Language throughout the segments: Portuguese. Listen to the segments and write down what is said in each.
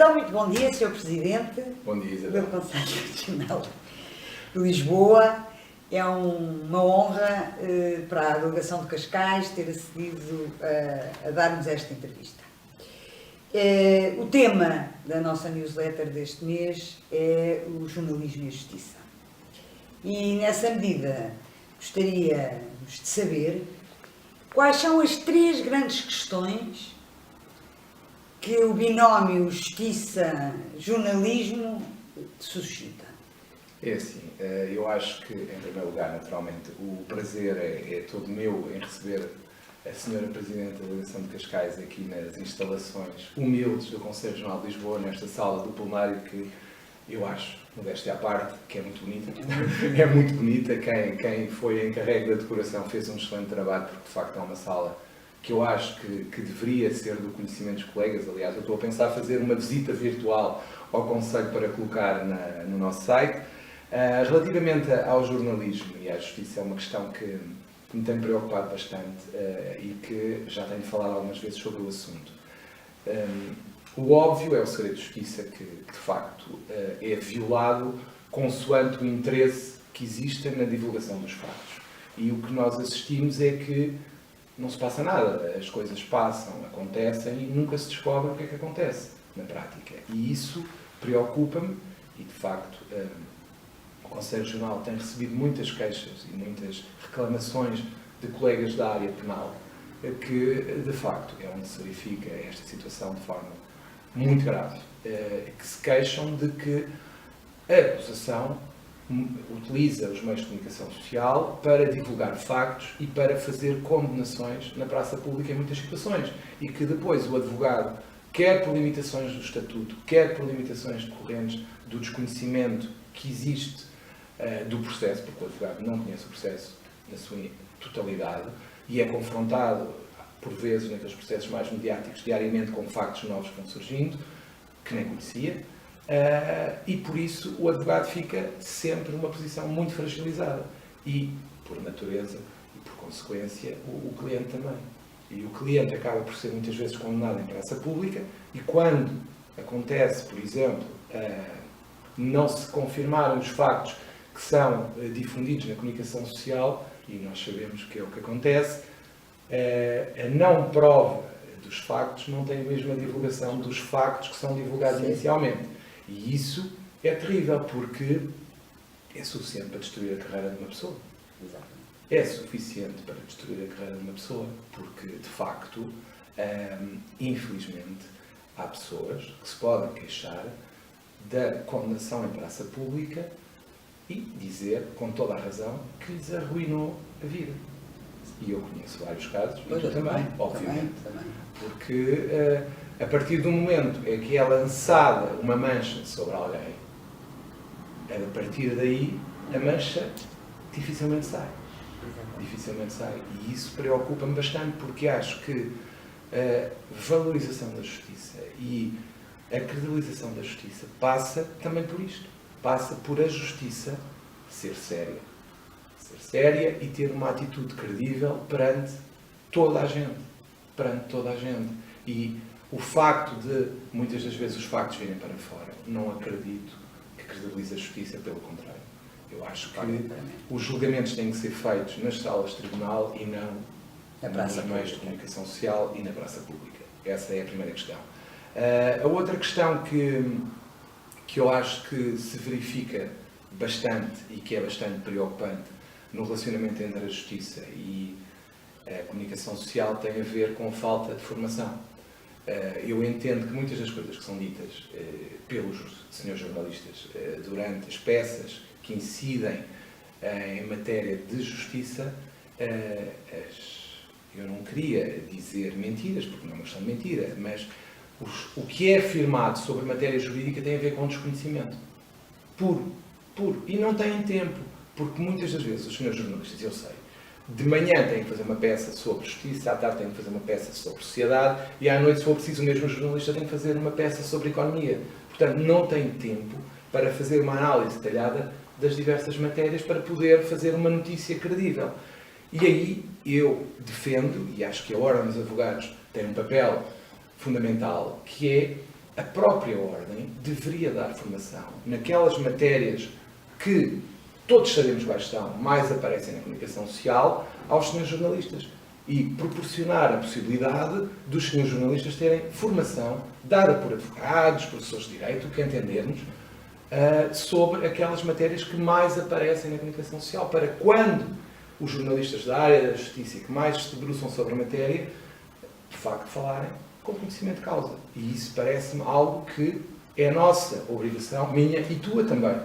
Então, muito bom dia, Sr. Presidente. Bom dia, Isabel. Do Conselho Nacional de Lisboa. É uma honra para a delegação de Cascais ter acedido a dar-nos esta entrevista. O tema da nossa newsletter deste mês é o jornalismo e a justiça. E, nessa medida, gostaríamos de saber quais são as três grandes questões que o binómio justiça-jornalismo suscita. É assim, eu acho que, em primeiro lugar, naturalmente, o prazer é todo meu em receber a Sra. Presidente da Delegação de Cascais aqui nas instalações humildes do Conselho Regional de Lisboa, nesta sala do plenário que eu acho, modéstia à parte, que é muito bonita. É muito bonita. Quem foi encarregue da decoração fez um excelente trabalho, porque de facto é uma sala que eu acho que deveria ser do conhecimento dos colegas. Aliás, eu estou a pensar fazer uma visita virtual ao Conselho para colocar no nosso site. Relativamente ao jornalismo e à justiça, é uma questão que me tem preocupado bastante e que já tenho falado algumas vezes sobre o assunto. O óbvio é o segredo de justiça que de facto é violado consoante o interesse que existe na divulgação dos factos. E o que nós assistimos é que não se passa nada, as coisas passam, acontecem e nunca se descobre o que é que acontece na prática. E isso preocupa-me e, de facto, o Conselho Regional tem recebido muitas queixas e muitas reclamações de colegas da área penal que, de facto, é onde se verifica esta situação de forma muito grave, que se queixam de que a acusação utiliza os meios de comunicação social para divulgar factos e para fazer condenações na praça pública em muitas situações e que depois o advogado, quer por limitações do estatuto, quer por limitações decorrentes do desconhecimento que existe do processo, porque o advogado não conhece o processo na sua totalidade e é confrontado por vezes naqueles processos mais mediáticos diariamente com factos novos que vão surgindo, que nem conhecia. E por isso o advogado fica sempre numa posição muito fragilizada e, por natureza e por consequência, o cliente também. E o cliente acaba por ser muitas vezes condenado em praça pública e quando acontece, por exemplo, não se confirmarem os factos que são difundidos na comunicação social, e nós sabemos que é o que acontece, a não prova dos factos não tem a mesma divulgação dos factos que são divulgados inicialmente. E isso é terrível, porque é suficiente para destruir a carreira de uma pessoa. Exatamente. É suficiente para destruir a carreira de uma pessoa, porque, de facto, infelizmente, há pessoas que se podem queixar da condenação em praça pública e dizer, com toda a razão, que lhes arruinou a vida. E eu conheço vários casos, e tu também, obviamente. Também. Porque a partir do momento em que é lançada uma mancha sobre alguém, a partir daí a mancha dificilmente sai. Dificilmente sai. E isso preocupa-me bastante, porque acho que a valorização da justiça e a credibilização da justiça passa também por isto. Passa por a justiça ser séria. Ser séria e ter uma atitude credível perante toda a gente. Perante toda a gente. E o facto de, muitas das vezes, os factos virem para fora, não acredito que credibilize a justiça, pelo contrário. Eu acho que os julgamentos têm que ser feitos nas salas de tribunal e não nos meios de comunicação social e na praça pública. Essa é a primeira questão. A outra questão que eu acho que se verifica bastante e que é bastante preocupante no relacionamento entre a justiça e a comunicação social tem a ver com a falta de formação. Eu entendo que muitas das coisas que são ditas pelos senhores jornalistas durante as peças que incidem em matéria de justiça, eu não queria dizer mentiras, porque não é uma questão de mentira, mas o que é afirmado sobre matéria jurídica tem a ver com desconhecimento. Puro. E não têm tempo, porque muitas das vezes os senhores jornalistas, eu sei, de manhã têm que fazer uma peça sobre justiça, à tarde têm que fazer uma peça sobre sociedade e à noite, se for preciso, o mesmo jornalista tem que fazer uma peça sobre economia. Portanto, não tem tempo para fazer uma análise detalhada das diversas matérias para poder fazer uma notícia credível. E aí eu defendo, e acho que a Ordem dos Advogados tem um papel fundamental, que é a própria Ordem deveria dar formação naquelas matérias que todos sabemos quais estão, mais aparecem na comunicação social, aos senhores jornalistas. E proporcionar a possibilidade dos senhores jornalistas terem formação dada por advogados, professores de direito, o que entendermos, sobre aquelas matérias que mais aparecem na comunicação social, para quando os jornalistas da área da justiça que mais se debruçam sobre a matéria, de facto falarem com conhecimento de causa. E isso parece-me algo que é nossa obrigação, minha e tua também.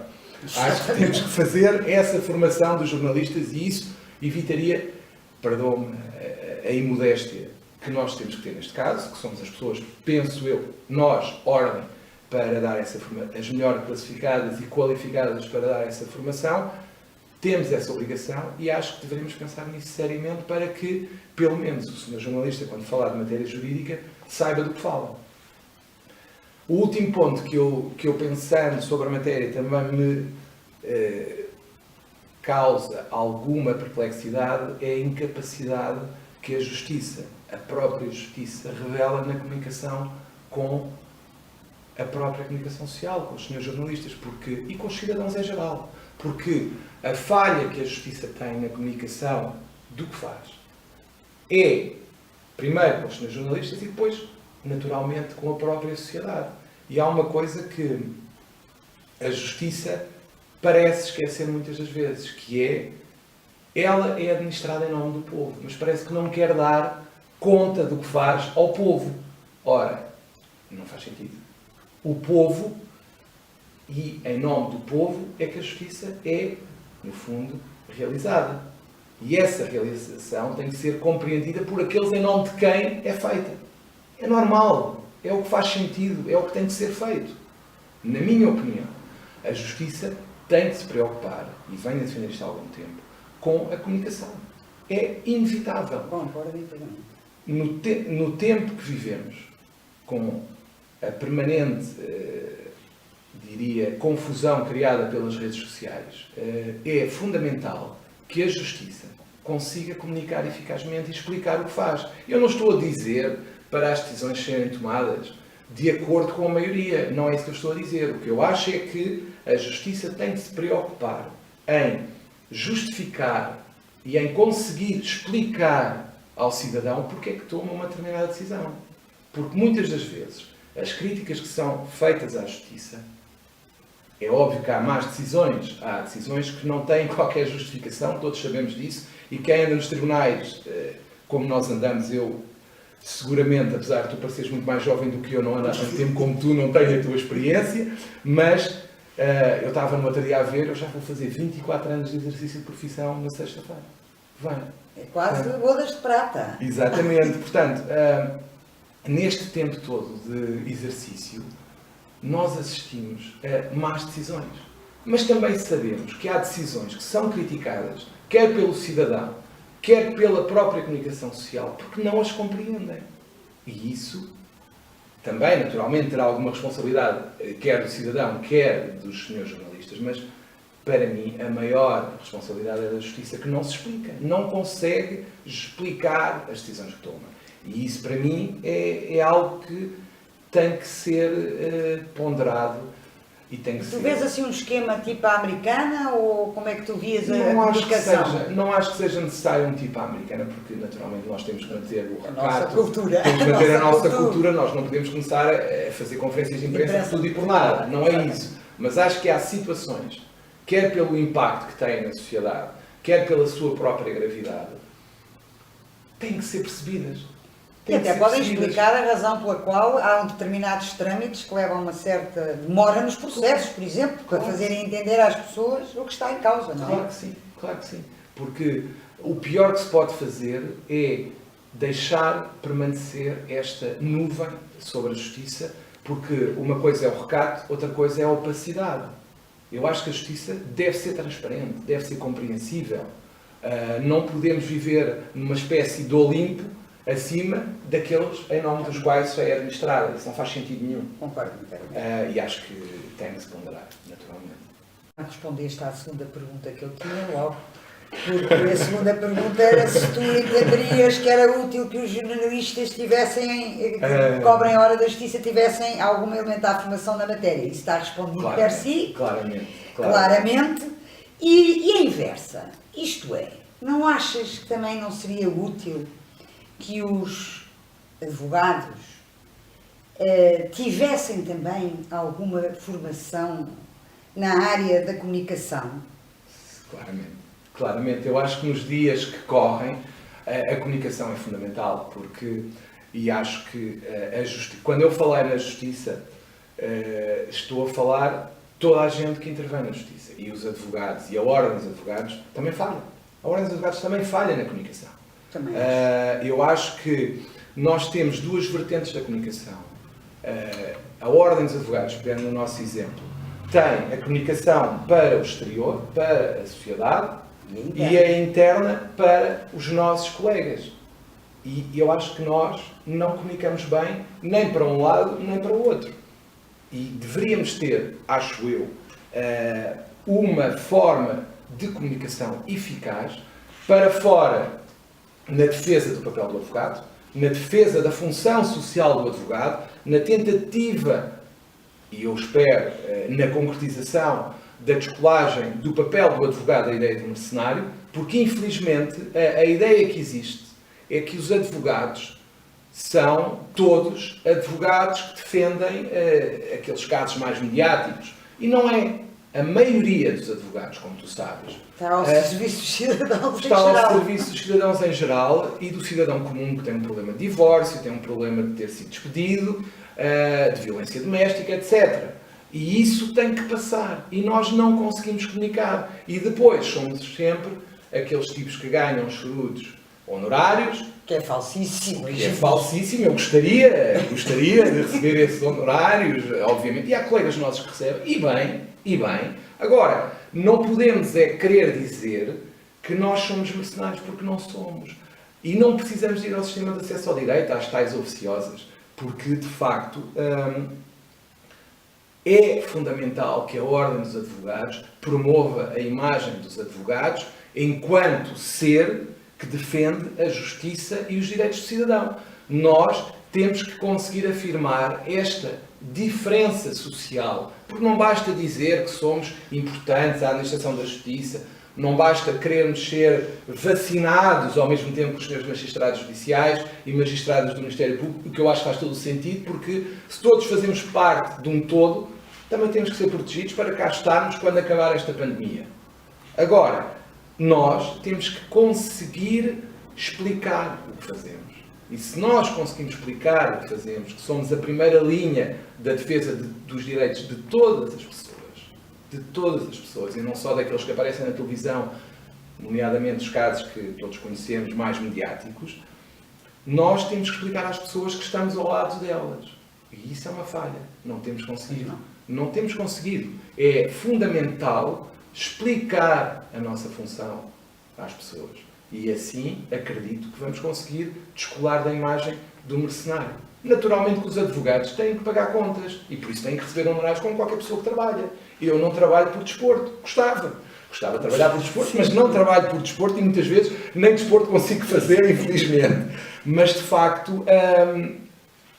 Acho que temos que fazer essa formação dos jornalistas e isso evitaria, perdoe-me a imodéstia que nós temos que ter neste caso, que somos as pessoas, penso eu, nós, Ordem, para dar essa formação, as melhor classificadas e qualificadas para dar essa formação, temos essa obrigação e acho que deveríamos pensar nisso seriamente para que, pelo menos, o senhor jornalista, quando falar de matéria jurídica, saiba do que fala. O último ponto que eu pensando sobre a matéria também me causa alguma perplexidade é a incapacidade que a Justiça, a própria Justiça, revela na comunicação com a própria comunicação social, com os senhores jornalistas, e com os cidadãos em geral. Porque a falha que a Justiça tem na comunicação do que faz é, primeiro, com os senhores jornalistas e depois, naturalmente, com a própria sociedade. E há uma coisa que a Justiça parece esquecer muitas das vezes, que é, ela é administrada em nome do povo, mas parece que não quer dar conta do que faz ao povo. Ora, não faz sentido. O povo, e em nome do povo, é que a Justiça é, no fundo, realizada. E essa realização tem que ser compreendida por aqueles em nome de quem é feita. É normal, é o que faz sentido, é o que tem que ser feito. Na minha opinião, a Justiça tem que se preocupar, e venho a defender isto há algum tempo, com a comunicação. É inevitável. No tempo que vivemos, com a permanente, diria, confusão criada pelas redes sociais, é fundamental que a Justiça consiga comunicar eficazmente e explicar o que faz. Eu não estou a dizer para as decisões serem tomadas de acordo com a maioria. Não é isso que eu estou a dizer. O que eu acho é que a Justiça tem de se preocupar em justificar e em conseguir explicar ao cidadão porque é que toma uma determinada decisão. Porque muitas das vezes as críticas que são feitas à Justiça, é óbvio que há más decisões, há decisões que não têm qualquer justificação, todos sabemos disso, e quem anda nos tribunais, como nós andamos, eu seguramente, apesar de tu pareceres muito mais jovem do que eu, não ando há tanto tempo como tu, não tenho a tua experiência, mas eu estava no outro dia a ver, eu já vou fazer 24 anos de exercício de profissão na sexta-feira. Vem. É quase bodas de prata. Exatamente. Portanto, neste tempo todo de exercício, nós assistimos a más decisões. Mas também sabemos que há decisões que são criticadas, quer pelo cidadão, quer pela própria comunicação social, porque não as compreendem. E isso também, naturalmente, terá alguma responsabilidade, quer do cidadão, quer dos senhores jornalistas, mas, para mim, a maior responsabilidade é da Justiça, que não se explica, não consegue explicar as decisões que toma. E isso, para mim, é algo que tem que ser ponderado e tem que ser... Tu vês assim um esquema tipo a americana ou como é que tu vias a comunicação? Não acho que seja necessário um tipo à americana, porque naturalmente nós temos que manter o recato, nossa cultura. Temos que manter a nossa cultura, nós não podemos começar a fazer conferências de imprensa por tudo e por nada, não é isso. Mas acho que há situações, quer pelo impacto que tem na sociedade, quer pela sua própria gravidade, têm que ser percebidas. E até podem explicar a razão pela qual há determinados trâmites que levam uma certa demora nos processos, por exemplo, para fazerem entender às pessoas o que está em causa, não é? Claro que sim. Porque o pior que se pode fazer é deixar permanecer esta nuvem sobre a Justiça, porque uma coisa é o recato, outra coisa é a opacidade. Eu acho que a Justiça deve ser transparente, deve ser compreensível. Não podemos viver numa espécie de Olimpo acima daqueles em nome dos quais é administrada. Isso não faz sentido nenhum. Concordo inteiramente. E acho que tem de se ponderar, naturalmente. Respondeste à segunda pergunta que eu tinha logo. Porque a segunda pergunta era se tu entenderias que era útil que os jornalistas tivessem, que cobrem a hora da justiça, tivessem algum elementar de formação na matéria. Isso está respondido per si, claramente. E a inversa, isto é, não achas que também não seria útil que os advogados tivessem também alguma formação na área da comunicação? Claramente. Eu acho que nos dias que correm a comunicação é fundamental, e acho que quando eu falei na justiça, estou a falar toda a gente que intervém na justiça, e os advogados, e a Ordem dos Advogados também falha. A Ordem dos Advogados também falha na comunicação. Eu acho que nós temos duas vertentes da comunicação. A Ordem dos Advogados, pegando no nosso exemplo, tem a comunicação para o exterior, para a sociedade, e a interna para os nossos colegas. E eu acho que nós não comunicamos bem nem para um lado nem para o outro. E deveríamos ter, acho eu, uma forma de comunicação eficaz para fora, na defesa do papel do advogado, na defesa da função social do advogado, na tentativa, e eu espero, na concretização da descolagem do papel do advogado da ideia de mercenário, porque infelizmente a ideia que existe é que os advogados são todos advogados que defendem aqueles casos mais mediáticos. E não é. A maioria dos advogados, como tu sabes, está ao serviço dos cidadãos está ao serviço dos cidadãos em geral e do cidadão comum que tem um problema de divórcio, tem um problema de ter sido despedido, de violência doméstica, etc. E isso tem que passar. E nós não conseguimos comunicar. E depois somos sempre aqueles tipos que ganham chorudos honorários. Que é falsíssimo. Eu gostaria de receber esses honorários, obviamente. E há colegas nossos que recebem. E bem. Agora, não podemos querer dizer que nós somos mercenários, porque não somos. E não precisamos de ir ao sistema de acesso ao direito, às tais oficiosas, porque, de facto, é fundamental que a Ordem dos Advogados promova a imagem dos advogados enquanto ser que defende a justiça e os direitos do cidadão. Nós temos que conseguir afirmar esta diferença social, porque não basta dizer que somos importantes à administração da justiça, não basta querermos ser vacinados ao mesmo tempo que os senhores magistrados judiciais e magistrados do Ministério Público, o que eu acho que faz todo o sentido, porque se todos fazemos parte de um todo, também temos que ser protegidos para cá estarmos quando acabar esta pandemia. Agora, nós temos que conseguir explicar o que fazemos. E se nós conseguimos explicar o que fazemos, que somos a primeira linha da defesa dos direitos de todas as pessoas, e não só daqueles que aparecem na televisão, nomeadamente os casos que todos conhecemos, mais mediáticos, nós temos que explicar às pessoas que estamos ao lado delas. E isso é uma falha. Não temos conseguido. Não temos conseguido. É fundamental explicar a nossa função às pessoas. E assim, acredito que vamos conseguir descolar da imagem do mercenário. Naturalmente que os advogados têm que pagar contas e por isso têm que receber honorários como qualquer pessoa que trabalha. Eu não trabalho por desporto. Gostava de trabalhar por desporto, mas não trabalho por desporto e muitas vezes nem desporto consigo fazer, infelizmente. Mas, de facto,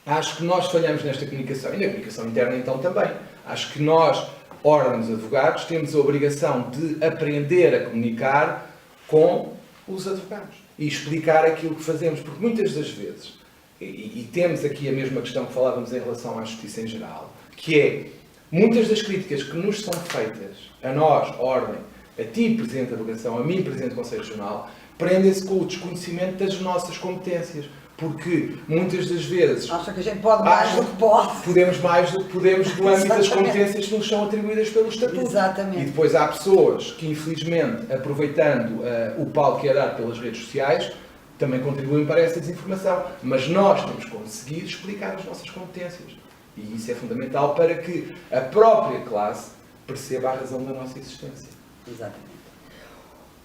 acho que nós falhamos nesta comunicação. E na comunicação interna, então, também. Acho que nós, Ordem dos Advogados, temos a obrigação de aprender a comunicar com os advogados e explicar aquilo que fazemos, porque muitas das vezes, e temos aqui a mesma questão que falávamos em relação à justiça em geral, que é, muitas das críticas que nos são feitas, a nós, Ordem, a ti, Presidente da Delegação, a mim, Presidente do Conselho Regional, prendem-se com o desconhecimento das nossas competências. Porque muitas das vezes... Acha que a gente pode mais do que pode. Podemos mais do que podemos do âmbito das competências que nos são atribuídas pelo Estatuto. Exatamente. E depois há pessoas que, infelizmente, aproveitando o palco que é dado pelas redes sociais, também contribuem para essa desinformação. Mas nós temos que conseguir explicar as nossas competências. E isso é fundamental para que a própria classe perceba a razão da nossa existência. Exatamente.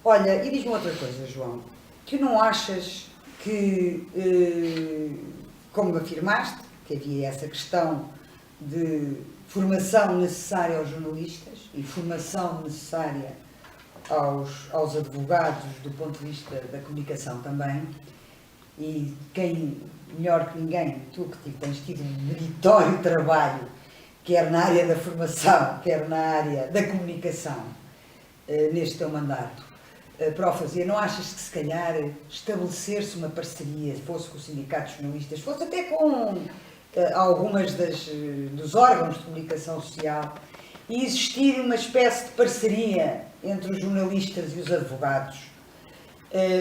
Olha, e diz-me outra coisa, João. Tu não achas que, como afirmaste, que havia essa questão de formação necessária aos jornalistas e formação necessária aos advogados do ponto de vista da comunicação também, e quem melhor que ninguém, tu que tens tido um meritório trabalho, quer na área da formação, quer na área da comunicação, neste teu mandato, para o fazer, não achas que se calhar estabelecer-se uma parceria, fosse com os sindicatos jornalistas, fosse até com algumas dos órgãos de comunicação social, e existir uma espécie de parceria entre os jornalistas e os advogados,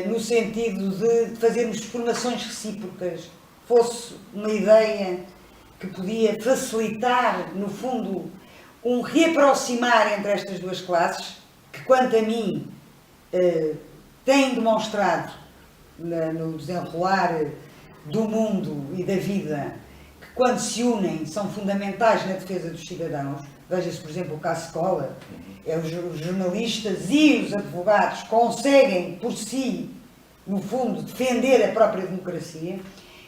no sentido de fazermos formações recíprocas, fosse uma ideia que podia facilitar, no fundo, um reaproximar entre estas duas classes, que, quanto a mim, têm demonstrado no desenrolar do mundo e da vida, que quando se unem são fundamentais na defesa dos cidadãos. Veja-se, por exemplo, o caso Collor, os jornalistas e os advogados conseguem, por si, no fundo, defender a própria democracia.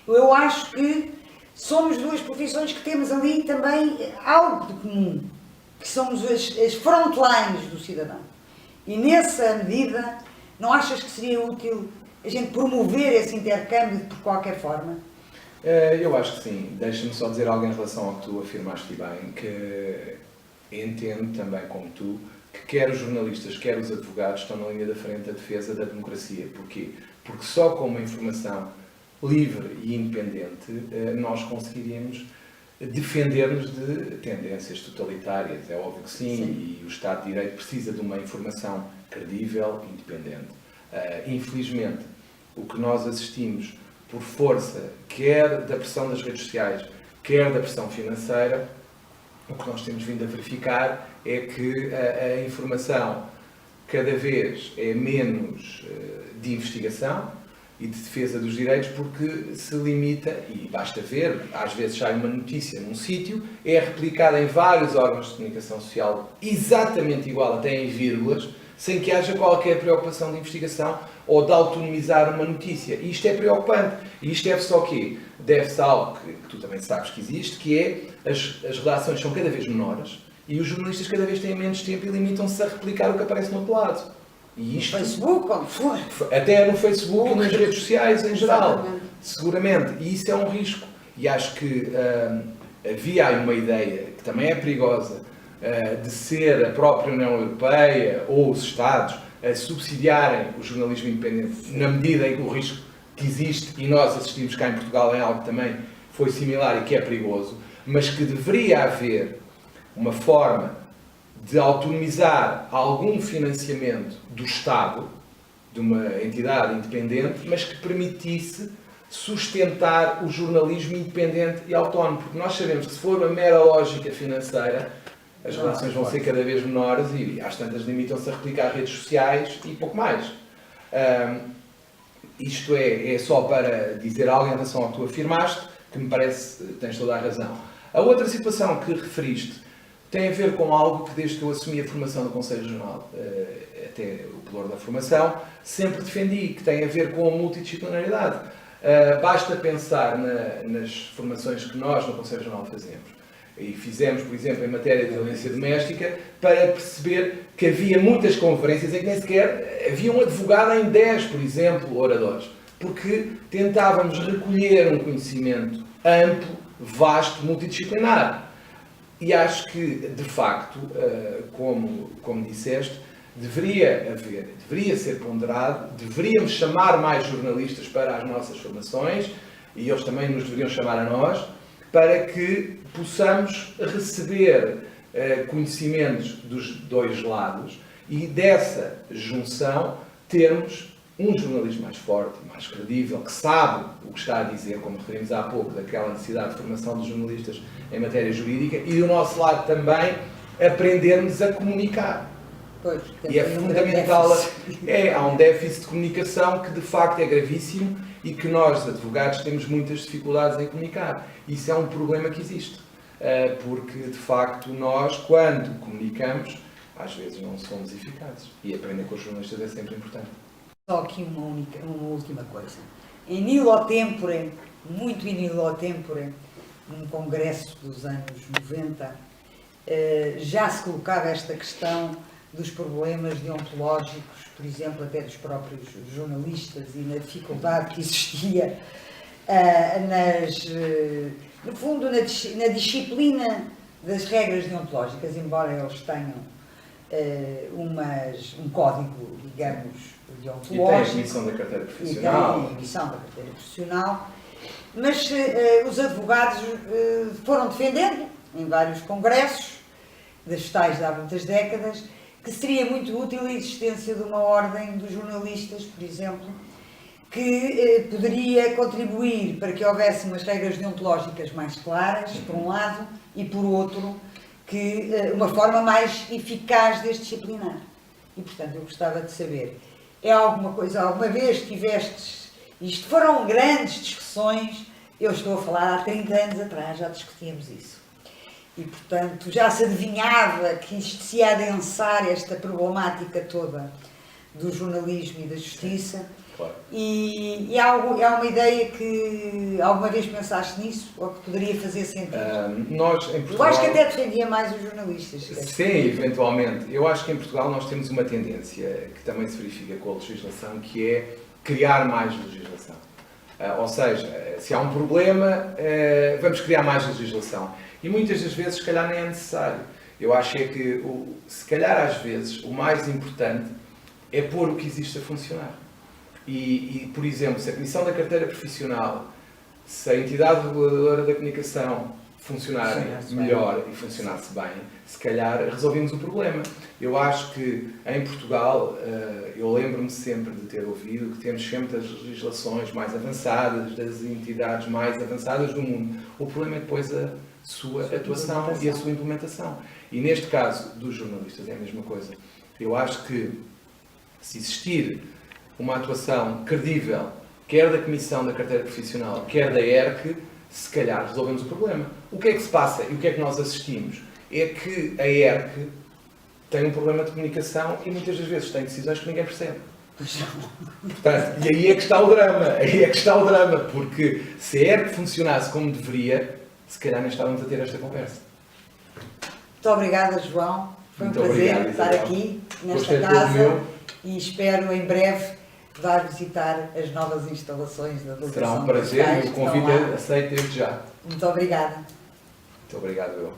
Eu acho que somos duas profissões que temos ali também algo de comum, que somos as frontlines do cidadão. E nessa medida, não achas que seria útil a gente promover esse intercâmbio por qualquer forma? Eu acho que sim. Deixa-me só dizer algo em relação ao que tu afirmaste bem, que entendo também, como tu, que quer os jornalistas, quer os advogados estão na linha da frente da defesa da democracia. Porquê? Porque só com uma informação livre e independente nós conseguiríamos defender-nos de tendências totalitárias. É óbvio que sim, e o Estado de Direito precisa de uma informação credível e independente. Infelizmente, o que nós assistimos por força, quer da pressão das redes sociais, quer da pressão financeira, o que nós temos vindo a verificar é que a informação cada vez é menos de investigação e de defesa dos direitos, porque se limita, e basta ver, às vezes sai uma notícia num sítio, é replicada em vários órgãos de comunicação social, exatamente igual, até em vírgulas, sem que haja qualquer preocupação de investigação ou de autonomizar uma notícia. E isto é preocupante. E isto deve-se ao quê? Deve-se a algo que tu também sabes que existe, que é as redações são cada vez menores e os jornalistas cada vez têm menos tempo e limitam-se a replicar o que aparece no outro lado. E isto, no Facebook, onde for. Até no Facebook e nas redes sociais em geral. Exatamente. Seguramente. E isso é um risco. E acho que havia aí uma ideia que também é perigosa, de ser a própria União Europeia ou os Estados a subsidiarem o jornalismo independente, na medida em que o risco que existe, e nós assistimos cá em Portugal em algo que também foi similar e que é perigoso, mas que deveria haver uma forma de autonomizar algum financiamento do Estado, de uma entidade independente, mas que permitisse sustentar o jornalismo independente e autónomo, porque nós sabemos que se for uma mera lógica financeira, as relações vão ser cada vez menores e às tantas limitam-se a replicar redes sociais e pouco mais. Isto é só para dizer algo em relação ao que tu afirmaste, que me parece que tens toda a razão. A outra situação que referiste tem a ver com algo que desde que eu assumi a formação do Conselho Regional, até o pelouro da formação, sempre defendi, que tem a ver com a multidisciplinaridade. Basta pensar nas formações que nós no Conselho Regional fazemos. E fizemos, por exemplo, em matéria de violência doméstica, para perceber que havia muitas conferências em que nem sequer havia um advogado em 10, por exemplo, oradores. Porque tentávamos recolher um conhecimento amplo, vasto, multidisciplinar. E acho que, de facto, como disseste, deveria ser ponderado, deveríamos chamar mais jornalistas para as nossas formações, e eles também nos deveriam chamar a nós, para que possamos receber conhecimentos dos dois lados e dessa junção termos um jornalismo mais forte, mais credível, que sabe o que está a dizer, como referimos há pouco, daquela necessidade de formação dos jornalistas em matéria jurídica, e do nosso lado também aprendermos a comunicar. Pois, e é fundamental, há um déficit de comunicação que de facto é gravíssimo e que nós, advogados, temos muitas dificuldades em comunicar. Isso é um problema que existe, porque de facto nós, quando comunicamos, às vezes não somos eficazes. E aprender com os jornalistas é sempre importante. Só aqui uma última coisa. Em nihilo tempore, muito in nihilo tempore, num congresso dos anos 90, já se colocava esta questão dos problemas deontológicos, por exemplo, até dos próprios jornalistas e na dificuldade que existia no fundo, na disciplina das regras deontológicas, embora eles tenham um código, digamos, deontológico. E tem a emissão da carteira profissional. E tem a emissão da carteira profissional. Mas os advogados foram defendendo, em vários congressos, das tais de há muitas décadas, que seria muito útil a existência de uma ordem dos jornalistas, por exemplo, que poderia contribuir para que houvesse umas regras deontológicas mais claras, por um lado, e por outro, que uma forma mais eficaz de as disciplinar. E, portanto, eu gostava de saber, alguma vez tivestes, isto foram grandes discussões, eu estou a falar há 30 anos atrás, já discutíamos isso. E, portanto, já se adivinhava que isto se ia adensar esta problemática toda do jornalismo e da justiça. Claro. E há uma ideia que alguma vez pensaste nisso, ou que poderia fazer sentido? Nós, em Portugal... Eu acho que até defendia mais os jornalistas. Sim, eventualmente. Eu acho que em Portugal nós temos uma tendência, que também se verifica com a legislação, que é criar mais legislação. Ou seja, se há um problema, vamos criar mais legislação. E muitas das vezes, se calhar, nem é necessário. Eu acho é que, se calhar, às vezes, o mais importante é pôr o que existe a funcionar. E, por exemplo, se a Comissão da Carteira Profissional, se a entidade reguladora da comunicação funcionarem melhor e funcionasse bem, se calhar resolvemos o problema. Eu acho que em Portugal, eu lembro-me sempre de ter ouvido que temos sempre as legislações mais avançadas, das entidades mais avançadas do mundo. O problema é depois a sua atuação e a sua implementação. E neste caso dos jornalistas é a mesma coisa. Eu acho que se existir uma atuação credível, quer da Comissão da Carteira Profissional, quer da ERC, se calhar resolvemos o problema. O que é que se passa e o que é que nós assistimos? É que a ERC tem um problema de comunicação e muitas das vezes tem decisões que ninguém percebe. Portanto, e aí é que está o drama, porque se a ERC funcionasse como deveria, se calhar nem estávamos a ter esta conversa. Muito obrigada, João. Foi um prazer estar aqui nesta casa e espero em breve poder visitar as novas instalações da Delegação. Será um prazer e o convite é aceito desde já. Muito obrigada. Muito obrigado, eu.